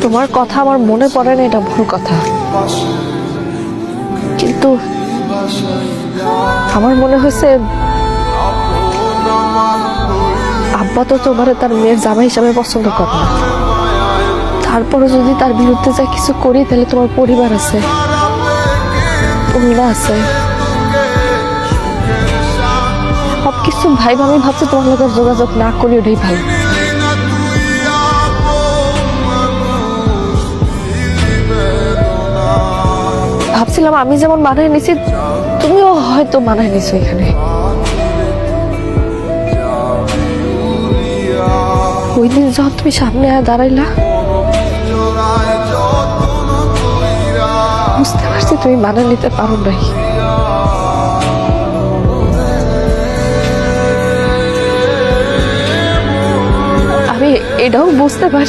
তোমার কথা আমার মনে পড়ে না, এটা ভুল কথা, কিন্তু আমার মনে হয়েছে আব্বা তো তোমার তার মেয়ের জামাই হিসাবে পছন্দ করে না। তারপরে যদি তার বিরুদ্ধে যা কিছু করি তাহলে তোমার পরিবার আছে, তোমরা আছে, সবকিছু ভাইবা আমি ভাবছি তোমার লোক যোগাযোগ না করি, ওটাই ভালো। ভাবছিলাম আমি যেমন মানায় নিছি তুমিও হয়তো মানায় নিছো এখানে। ওই দিন যখন তুমি সামনে দাঁড়াইলা বুঝতে পারছি তুমি মানায় নিতে পারো নাই। আমি এটাও বুঝতে পারছি